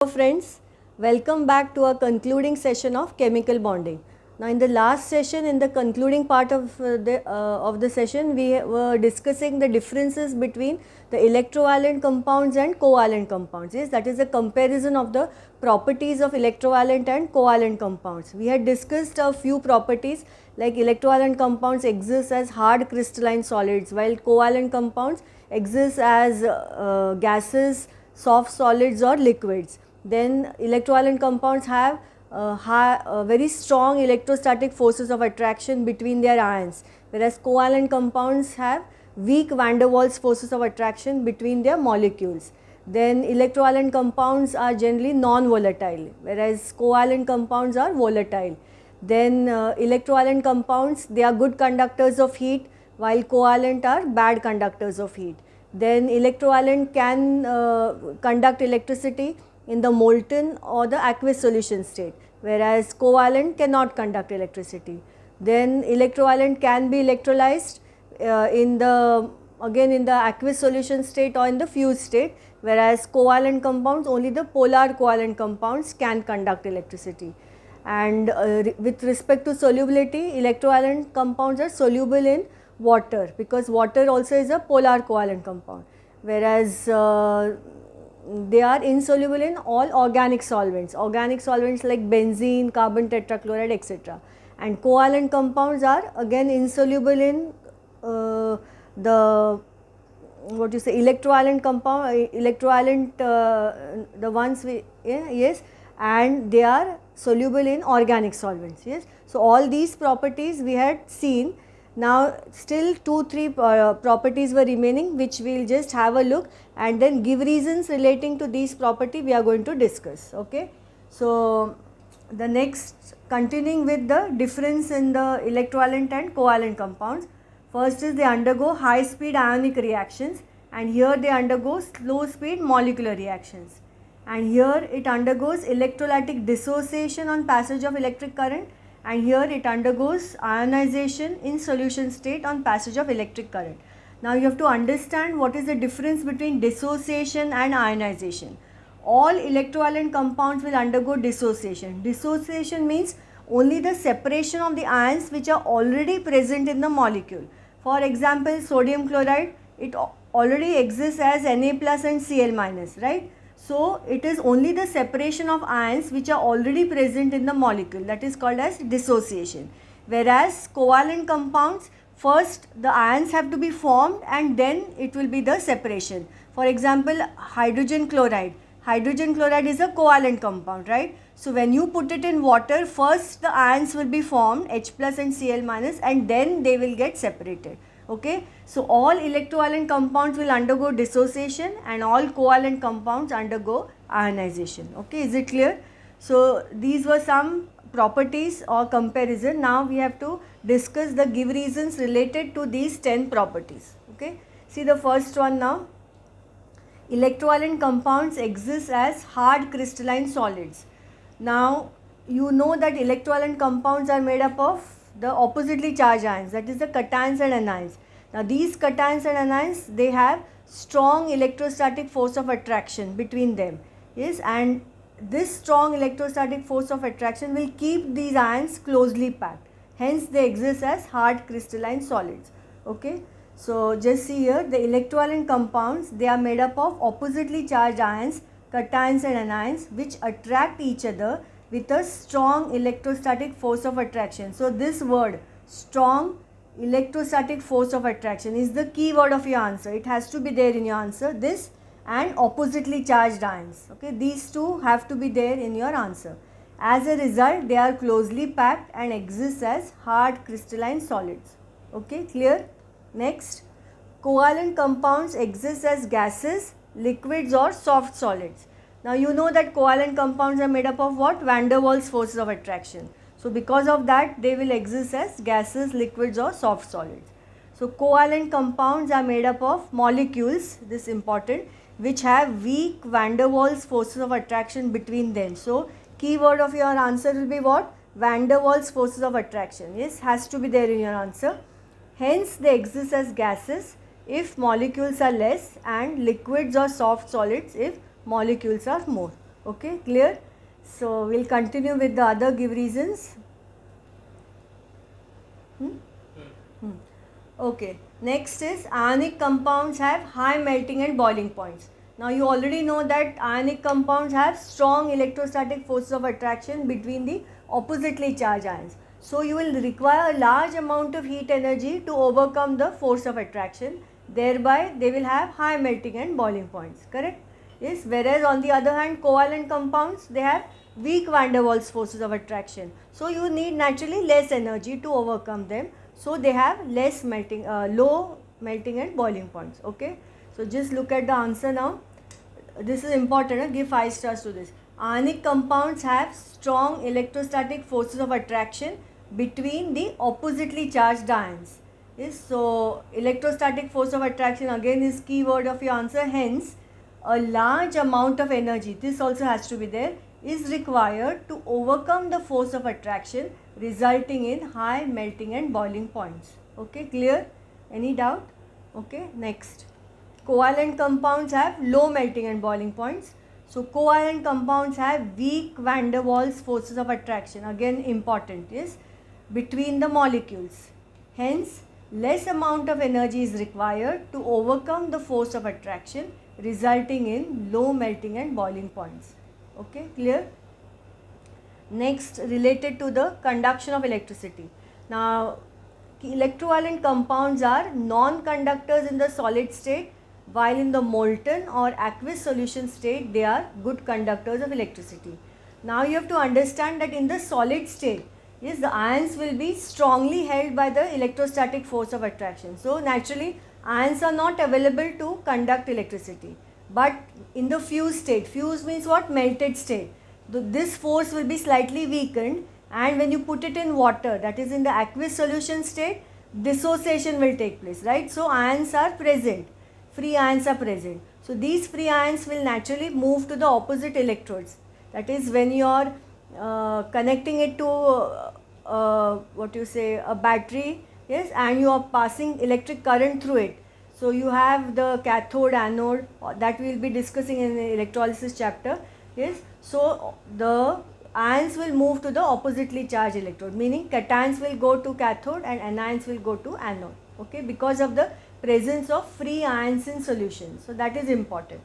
Hello friends, welcome back to our concluding session of chemical bonding. Now in the last session, in the concluding part of the session, we were discussing the differences between the electrovalent compounds and covalent compounds. Yes, that is a comparison of the properties of electrovalent and covalent compounds. We had discussed a few properties like electrovalent compounds exist as hard crystalline solids, while covalent compounds exist as gases, soft solids or liquids. Then electrovalent compounds have very strong electrostatic forces of attraction between their ions, whereas covalent compounds have weak van der Waals forces of attraction between their molecules. Then electrovalent compounds are generally non-volatile, whereas covalent compounds are volatile. Then electrovalent compounds, they are good conductors of heat, while covalent are bad conductors of heat. Then electrovalent can conduct electricity in the molten or the aqueous solution state, whereas covalent cannot conduct electricity. Then electrovalent can be electrolyzed in the aqueous solution state or in the fused state, whereas covalent compounds, only the polar covalent compounds can conduct electricity. And with respect to solubility, electrovalent compounds are soluble in water, because water also is a polar covalent compound, whereas they are insoluble in all organic solvents like benzene, carbon tetrachloride, etc. And covalent compounds are again insoluble in the electrovalent compound, the ones yes, and they are soluble in organic solvents. Yes, so all these properties we had seen. Now still 2-3 properties were remaining, which we will just have a look and then give reasons relating to these property we are going to discuss. Okay. So the next, continuing with the difference in the electrovalent and covalent compounds, first is they undergo high speed ionic reactions, and here they undergo slow speed molecular reactions, and here it undergoes electrolytic dissociation on passage of electric current, and here it undergoes ionization in solution state on passage of electric current. Now you have to understand what is the difference between dissociation and ionization. All electrovalent compounds will undergo dissociation. Dissociation means only the separation of the ions which are already present in the molecule. For example, sodium chloride, it already exists as Na plus and Cl minus, right? So it is only the separation of ions which are already present in the molecule, that is called as dissociation. Whereas covalent compounds, first the ions have to be formed and then it will be the separation. For example, hydrogen chloride. Hydrogen chloride is a covalent compound, right? So when you put it in water, first the ions will be formed, H plus and Cl minus, and then they will get separated. Okay, so all electrovalent compounds will undergo dissociation and all covalent compounds undergo ionization. Okay, is it clear? So these were some properties or comparison. Now we have to discuss the give reasons related to these 10 properties. Okay, see the first one now. Electrovalent compounds exist as hard crystalline solids. Now you know that electrovalent compounds are made up of the oppositely charged ions, that is the cations and anions. Now these cations and anions, they have strong electrostatic force of attraction between them. Yes, and this strong electrostatic force of attraction will keep these ions closely packed. Hence they exist as hard crystalline solids. Okay, so just see here, the electrovalent compounds, they are made up of oppositely charged ions, cations and anions, which attract each other with a strong electrostatic force of attraction. So this word, strong electrostatic force of attraction, is the key word of your answer. It has to be there in your answer, this and oppositely charged ions. Okay, these two have to be there in your answer. As a result, they are closely packed and exist as hard crystalline solids. Okay, clear? Next, covalent compounds exist as gases, liquids or soft solids. Now you know that covalent compounds are made up of what? Van der Waals forces of attraction. So because of that, they will exist as gases, liquids or soft solids. So covalent compounds are made up of molecules, this is important, which have weak van der Waals forces of attraction between them. So key word of your answer will be what? Van der Waals forces of attraction. Yes, has to be there in your answer. Hence they exist as gases if molecules are less, and liquids or soft solids if molecules are more. Okay, clear? So we'll continue with the other give reasons. Okay, next is ionic compounds have high melting and boiling points. Now you already know that ionic compounds have strong electrostatic forces of attraction between the oppositely charged ions. So you will require a large amount of heat energy to overcome the force of attraction. Thereby they will have high melting and boiling points, correct? Yes, whereas on the other hand covalent compounds, they have weak van der Waals forces of attraction. So you need naturally less energy to overcome them. So they have less melting, low melting and boiling points. Okay. So just look at the answer now. This is important. Give 5 stars to this. Ionic compounds have strong electrostatic forces of attraction between the oppositely charged ions. Yes. So electrostatic force of attraction again is key word of your answer. Hence, a large amount of energy, this also has to be there, is required to overcome the force of attraction, resulting in high melting and boiling points. Okay, clear? Any doubt? Okay, next. Covalent compounds have low melting and boiling points. So covalent compounds have weak van der Waals forces of attraction, again important, yes, between the molecules. Hence, less amount of energy is required to overcome the force of attraction, resulting in low melting and boiling points. Okay, clear? Next, related to the conduction of electricity. Now, electrovalent compounds are non-conductors in the solid state, while in the molten or aqueous solution state they are good conductors of electricity. Now you have to understand that in the solid state, yes, the ions will be strongly held by the electrostatic force of attraction. So naturally ions are not available to conduct electricity. But in the fused state, fused means what? Melted state. This force will be slightly weakened, and when you put it in water, that is in the aqueous solution state, dissociation will take place, right? So ions are present, free ions are present. So these free ions will naturally move to the opposite electrodes. That is when you are connecting it to what you say, a battery, yes, and you are passing electric current through it. So you have the cathode, anode, that we will be discussing in the electrolysis chapter. Yes, so the ions will move to the oppositely charged electrode, meaning cations will go to cathode and anions will go to anode. Okay, because of the presence of free ions in solution. So that is important.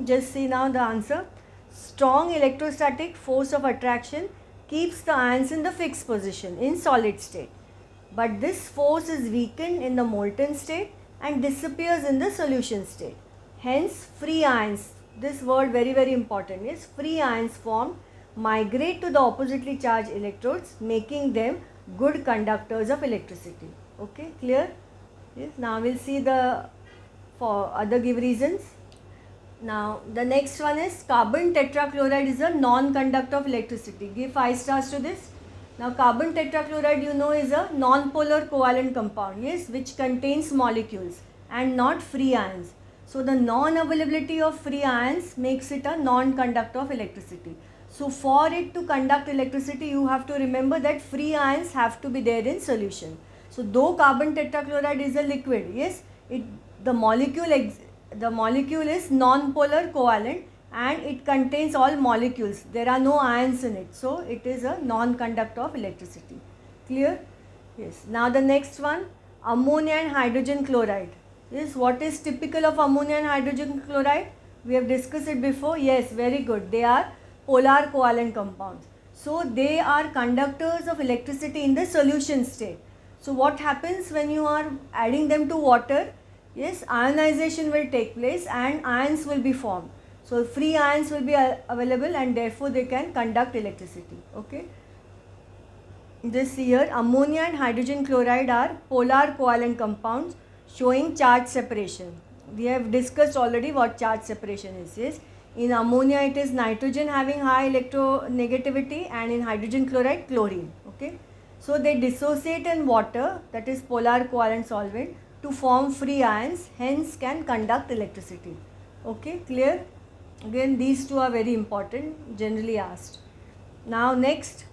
Just see now the answer. Strong electrostatic force of attraction keeps the ions in the fixed position in solid state. But this force is weakened in the molten state and disappears in the solution state. Hence, free ions, this word very important, is free ions formed migrate to the oppositely charged electrodes, making them good conductors of electricity. Okay, clear? Yes. Now we'll see the for other give reasons. Now the next one is carbon tetrachloride is a non-conductor of electricity. Give 5 stars to this. Now carbon tetrachloride, you know, is a non-polar covalent compound, yes, which contains molecules and not free ions. So the non-availability of free ions makes it a non-conductor of electricity. So for it to conduct electricity, you have to remember that free ions have to be there in solution. So though carbon tetrachloride is a liquid, yes, the molecule is non-polar covalent and it contains all molecules. There are no ions in it. So it is a non-conductor of electricity. Clear? Yes. Now the next one, ammonia and hydrogen chloride. Yes, what is typical of ammonia and hydrogen chloride? We have discussed it before. Yes, very good. They are polar covalent compounds. So they are conductors of electricity in the solution state. So what happens when you are adding them to water? Yes, ionization will take place and ions will be formed. So free ions will be available and therefore they can conduct electricity. Okay. This here, ammonia and hydrogen chloride are polar covalent compounds showing charge separation. We have discussed already what charge separation is. Yes. In ammonia it is nitrogen having high electronegativity and in hydrogen chloride chlorine. Okay. So they dissociate in water, that is polar covalent solvent, to form free ions, hence can conduct electricity. Okay, clear? Again these two are very important, generally asked. Now next,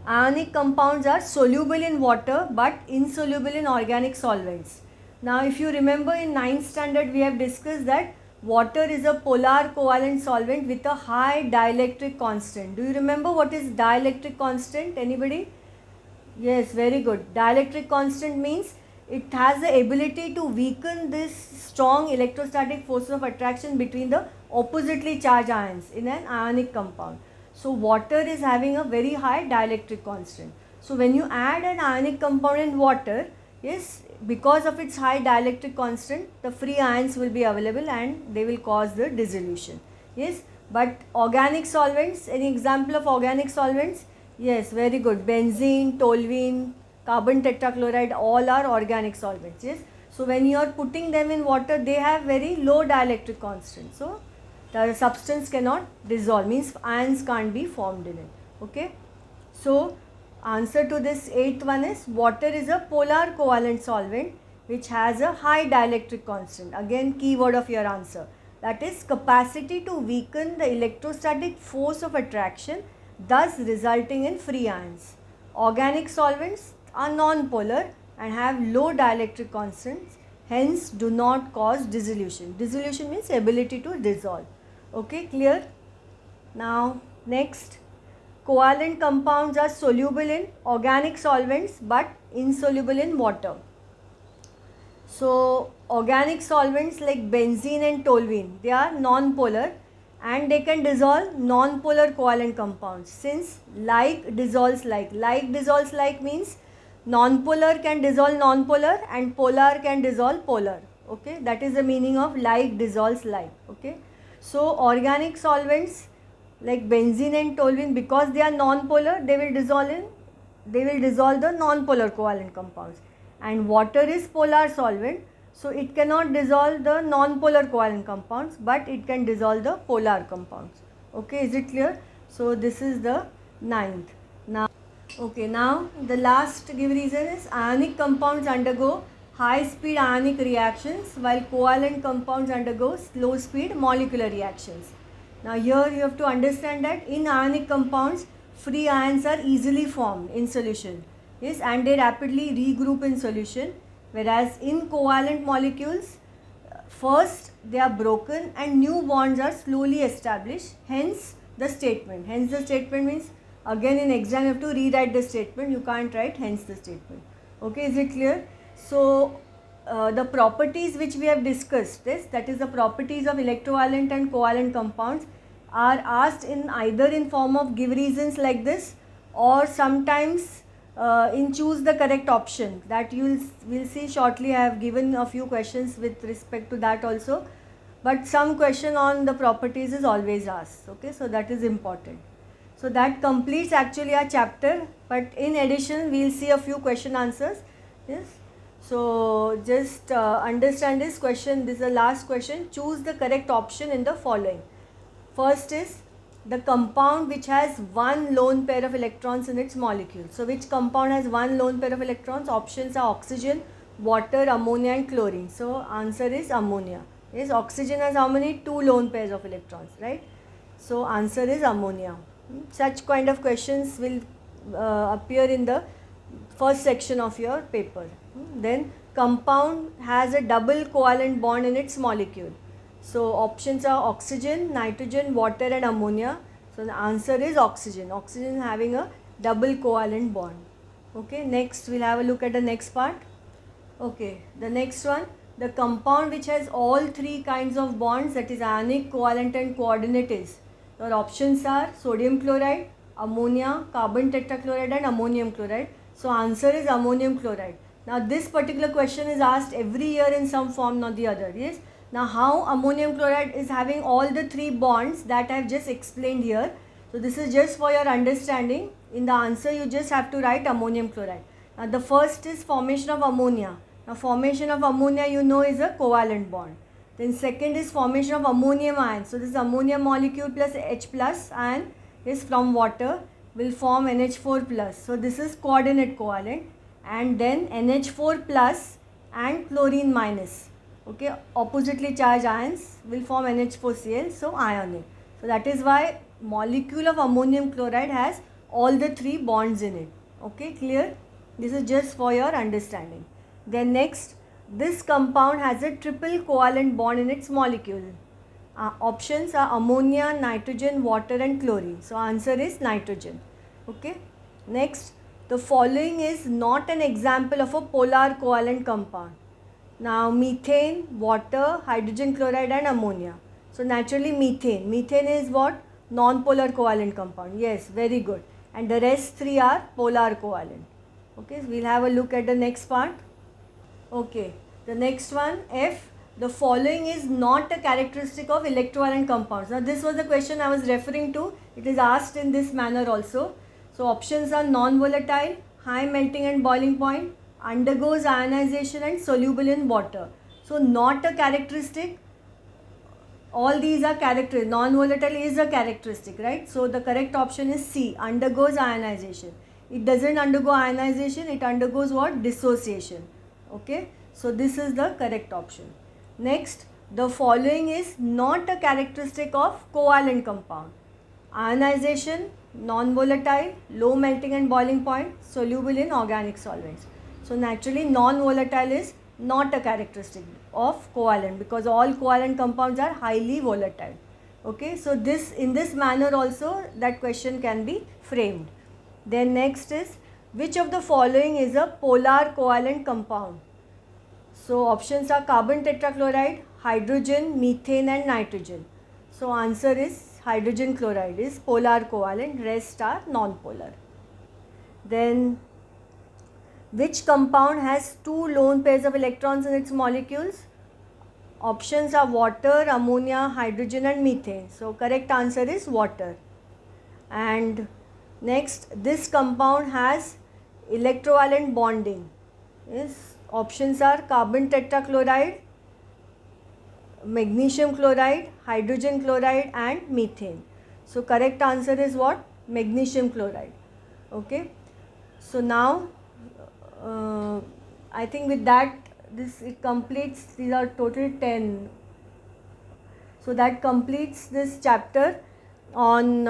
ionic compounds are soluble in water but insoluble in organic solvents. Now if you remember in 9th standard we have discussed that water is a polar covalent solvent with a high dielectric constant. Do you remember what is dielectric constant? Anybody? Yes, very good. Dielectric constant means it has the ability to weaken this strong electrostatic force of attraction between the oppositely charged ions in an ionic compound. So water is having a very high dielectric constant. So when you add an ionic compound in water, yes, because of its high dielectric constant, the free ions will be available and they will cause the dissolution. Yes, but organic solvents, any example of organic solvents? Yes, very good. Benzene, toluene, carbon tetrachloride, all are organic solvents. Yes. So when you are putting them in water, they have very low dielectric constant. So the substance cannot dissolve, means ions can't be formed in it. Okay. So answer to this 8th one is water is a polar covalent solvent which has a high dielectric constant. Again, keyword of your answer. That is capacity to weaken the electrostatic force of attraction, thus resulting in free ions. Organic solvents are non-polar and have low dielectric constants, hence do not cause dissolution. Dissolution means ability to dissolve. Okay, clear? Now next, covalent compounds are soluble in organic solvents but insoluble in water. So organic solvents like benzene and toluene, they are non-polar and they can dissolve non-polar covalent compounds, since like dissolves like. Like dissolves like means non-polar can dissolve non-polar and polar can dissolve polar. Okay, that is the meaning of like dissolves like. Okay, so organic solvents like benzene and toluene, because they are non-polar, they will dissolve the non-polar covalent compounds. And water is polar solvent, so it cannot dissolve the non-polar covalent compounds, but it can dissolve the polar compounds. Okay, is it clear? So this is the 9th. Now the last give reason is ionic compounds undergo high speed ionic reactions while covalent compounds undergo slow speed molecular reactions. Now here you have to understand that in ionic compounds, free ions are easily formed in solution. Yes, and they rapidly regroup in solution, whereas in covalent molecules, first they are broken and new bonds are slowly established, hence the statement. Hence the statement means, again in exam you have to rewrite the statement, you can't write hence the statement. Okay, is it clear? So the properties which we have discussed, that is the properties of electrovalent and covalent compounds, are asked in either in form of give reasons like this, or sometimes in choose the correct option, that you will see shortly. I have given a few questions with respect to that also, but some question on the properties is always asked. Okay, so that is important. So that completes actually our chapter, but in addition we will see a few question answers. Yes, so just understand this question. This is the last question. Choose the correct option in the following. First is the compound which has one lone pair of electrons in its molecule. So which compound has one lone pair of electrons? Options are oxygen, water, ammonia and chlorine. So answer is ammonia. Yes, oxygen has how many? 2 lone pairs of electrons, right? So answer is ammonia. Such kind of questions will appear in the first section of your paper. Then compound has a double covalent bond in its molecule. So options are oxygen, nitrogen, water and ammonia. So the answer is oxygen. Oxygen having a double covalent bond. Okay, next we'll have a look at the next part. Okay, the next one, the compound which has all 3 kinds of bonds, that is ionic, covalent and coordinate is. Your options are sodium chloride, ammonia, carbon tetrachloride and ammonium chloride. So answer is ammonium chloride. Now this particular question is asked every year in some form or the other. Yes. Now how ammonium chloride is having all the 3 bonds that I have just explained here. So this is just for your understanding. In the answer you just have to write ammonium chloride. Now the first is formation of ammonia. Now formation of ammonia you know is a covalent bond. Then second is formation of ammonium ion. So this ammonium molecule plus H plus ion is from water will form NH4 plus. So this is coordinate covalent, and then NH4 plus and chlorine minus. Okay, oppositely charged ions will form NH4Cl, so ionic. So that is why molecule of ammonium chloride has all the 3 bonds in it. Okay, clear? This is just for your understanding. Then next, this compound has a triple covalent bond in its molecule. Options are ammonia, nitrogen, water and chlorine. So answer is nitrogen. Okay. Next, the following is not an example of a polar covalent compound. Now methane, water, hydrogen chloride and ammonia. So naturally methane. Methane is what? Non-polar covalent compound. Yes, very good. And the rest three are polar covalent. Okay, so we'll have a look at the next part. Okay, the next one, F. The following is not a characteristic of electrovalent compounds. Now this was the question I was referring to. It is asked in this manner also. So options are non-volatile, high melting and boiling point, undergoes ionization and soluble in water. So not a characteristic. All these are characteristics. Non-volatile is a characteristic, right? So the correct option is C, undergoes ionization. It doesn't undergo ionization, it undergoes what? Dissociation. Okay, so this is the correct option. Next, the following is not a characteristic of covalent compound. Ionization, non-volatile, low melting and boiling point, soluble in organic solvents. So naturally non-volatile is not a characteristic of covalent, because all covalent compounds are highly volatile. Okay, so this, in this manner also that question can be framed. Then next is, which of the following is a polar covalent compound? So options are carbon tetrachloride, hydrogen, methane and nitrogen. So answer is hydrogen chloride is polar covalent, rest are non-polar. Then which compound has two lone pairs of electrons in its molecules? Options are water, ammonia, hydrogen and methane. So correct answer is water. And next, this compound has electrovalent bonding. Yes. Options are carbon tetrachloride, magnesium chloride, hydrogen chloride and methane. So correct answer is what? Magnesium chloride. Okay. So now I think with that it completes, these are total 10. So that completes this chapter on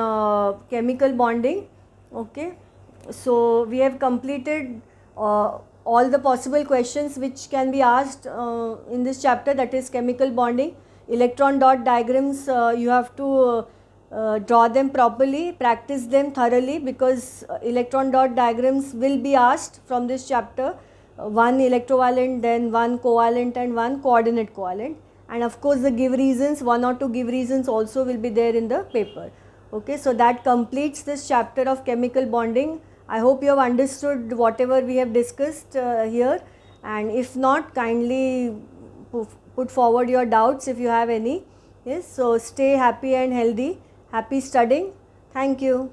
chemical bonding. Okay. So we have completed all the possible questions which can be asked in this chapter, that is chemical bonding. Electron dot diagrams, you have to draw them properly, practice them thoroughly, because electron dot diagrams will be asked from this chapter. One electrovalent, then one covalent and one coordinate covalent, and of course the give reasons, one or two give reasons also will be there in the paper. Okay, so that completes this chapter of chemical bonding. I hope you have understood whatever we have discussed here, and if not, kindly put forward your doubts if you have any. Yes, so stay happy and healthy. Happy studying. Thank you.